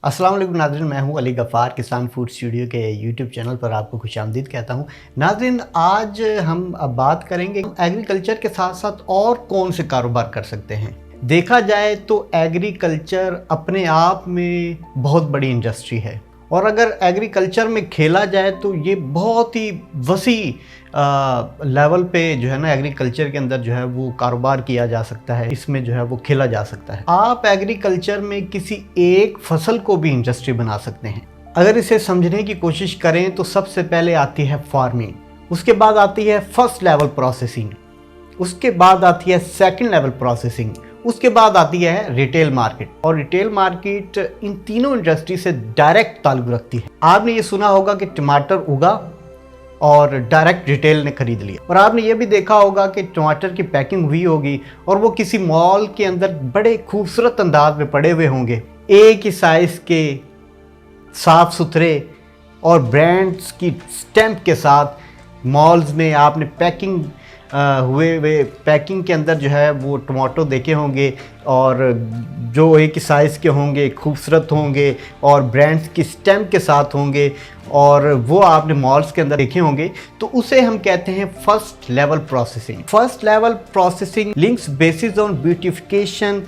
अस्सलाम वालेकुम नाज़रीन, मैं हूं अली गफ़ार। किसान फूड स्टूडियो के यूट्यूब चैनल पर आपको खुशामदीद कहता हूं। नाज़रीन, आज हम अब बात करेंगे एग्रीकल्चर के साथ साथ और कौन से कारोबार कर सकते हैं। देखा जाए तो एग्रीकल्चर अपने आप में बहुत बड़ी इंडस्ट्री है और अगर एग्रीकल्चर में खेला जाए तो ये बहुत ही वसी लेवल पे जो है ना एग्रीकल्चर के अंदर जो है वो कारोबार किया जा सकता है, इसमें जो है वो खेला जा सकता है। आप एग्रीकल्चर में किसी एक फसल को भी इंडस्ट्री बना सकते हैं। अगर इसे समझने की कोशिश करें तो सबसे पहले आती है फार्मिंग, उसके बाद आती है फर्स्ट लेवल प्रोसेसिंग, उसके बाद आती है सेकंड लेवल प्रोसेसिंग, उसके बाद आती है रिटेल मार्केट। और रिटेल मार्केट इन तीनों इंडस्ट्री से डायरेक्ट ताल्लुक रखती है। आपने ये सुना होगा कि टमाटर उगा और डायरेक्ट रिटेल ने खरीद लिया, और आपने ये भी देखा होगा कि टमाटर की पैकिंग हुई होगी और वो किसी मॉल के अंदर बड़े खूबसूरत अंदाज में पड़े हुए होंगे, एक ही साइज के, साफ सुथरे और ब्रांड्स की स्टैंप के साथ मॉल्स में आपने पैकिंग हुए पैकिंग के अंदर जो है वो टमाटो देखे होंगे और जो एक ही साइज़ के होंगे, खूबसूरत होंगे और ब्रांड्स की स्टैंप के साथ होंगे, और वो आपने मॉल्स के अंदर देखे होंगे। तो उसे हम कहते हैं first level processing. First level processing links basis on beautification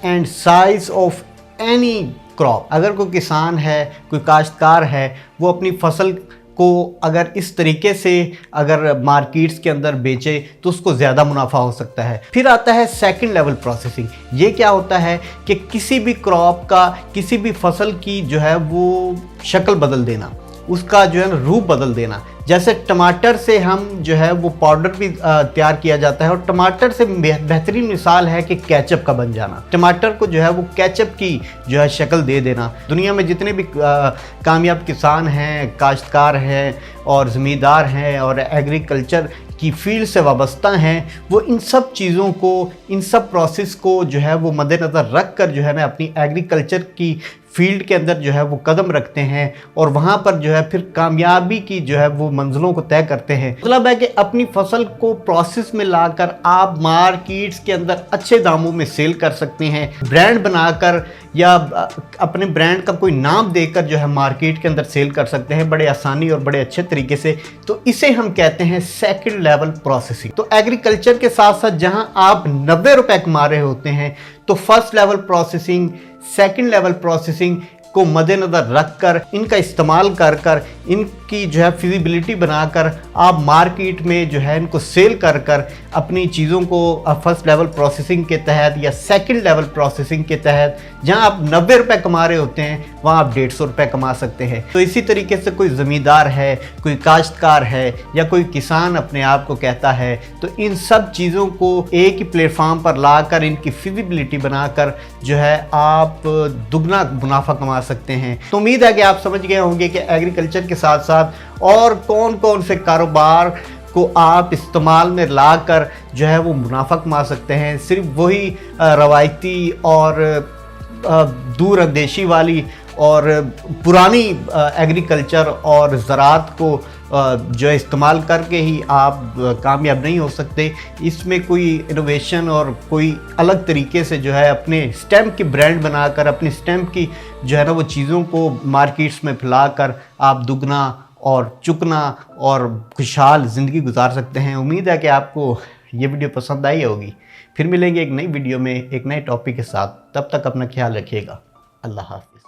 and size of any crop. अगर कोई किसान है, कोई काश्तकार है, वो अपनी फसल को अगर इस तरीके से अगर मार्केट्स के अंदर बेचे तो उसको ज़्यादा मुनाफा हो सकता है। फिर आता है सेकंड लेवल प्रोसेसिंग। ये क्या होता है कि किसी भी क्रॉप का, किसी भी फसल की जो है वो शक्ल बदल देना, उसका जो है ना रूप बदल देना। जैसे टमाटर से हम जो है वो पाउडर भी तैयार किया जाता है, और टमाटर से बेहतरीन मिसाल है कि केचप का बन जाना। टमाटर को जो है वो केचप की जो है शक्ल दे देना। दुनिया में जितने भी कामयाब किसान हैं, काश्तकार हैं और ज़मींदार हैं और एग्रीकल्चर की फील्ड से वाबस्ता हैं, वो इन सब चीज़ों को, इन सब प्रोसेस को जो है वो मद्देनज़र रख कर जो है ना अपनी एग्रीकल्चर की फील्ड के अंदर जो है वो कदम रखते हैं और वहाँ पर जो है फिर कामयाबी की जो है वो मंजिलों को तय करते हैं। मतलब है कि अपनी फसल को प्रोसेस में लाकर आप मार्केट्स के अंदर अच्छे दामों में सेल कर सकते हैं। ब्रांड बनाकर या अपने ब्रांड का कोई नाम देकर जो है मार्केट के अंदर सेल कर सकते हैं बड़े आसानी और बड़े अच्छे तरीके से। तो इसे हम कहते हैं सेकंड लेवल प्रोसेसिंग। तो एग्रीकल्चर के साथ साथ जहाँ आप 90 रुपए कमा रहे होते हैं, तो first level processing, second level processing को मद्देनज़र रखकर, इनका इस्तेमाल कर इनकी जो है फिजिबिलिटी बनाकर आप मार्केट में जो है इनको सेल कर अपनी चीज़ों को फर्स्ट लेवल प्रोसेसिंग के तहत या सेकंड लेवल प्रोसेसिंग के तहत जहां आप 90 रुपए कमा रहे होते हैं वहां आप 150 रुपए कमा सकते हैं। तो इसी तरीके से कोई ज़मींदार है, कोई काश्तकार है या कोई किसान अपने आप को कहता है, तो इन सब चीज़ों को एक ही प्लेटफॉर्म पर लाकर इनकी फिजिबिलिटी बनाकर जो है आप दुगना मुनाफा कमा सकते हैं। तो उम्मीद है कि आप समझ गए होंगे कि एग्रीकल्चर के साथ साथ और कौन कौन से कारोबार को आप इस्तेमाल में लाकर जो है वो मुनाफा कमा सकते हैं। सिर्फ वही रवायती और दूर अंदेशी वाली और पुरानी एग्रीकल्चर और ज़राअत को जो है इस्तेमाल करके ही आप कामयाब नहीं हो सकते। इसमें कोई इनोवेशन और कोई अलग तरीके से जो है अपने स्टैम्प की ब्रांड बनाकर, अपनी स्टैम्प की जो है ना वो चीज़ों को मार्केट्स में फैलाकर आप दुगना और चुकना और खुशहाल ज़िंदगी गुजार सकते हैं। उम्मीद है कि आपको ये वीडियो पसंद आई होगी। फिर मिलेंगे एक नई वीडियो में एक नए टॉपिक के साथ। तब तक अपना ख्याल रखिएगा। अल्लाह हाफ़िज़।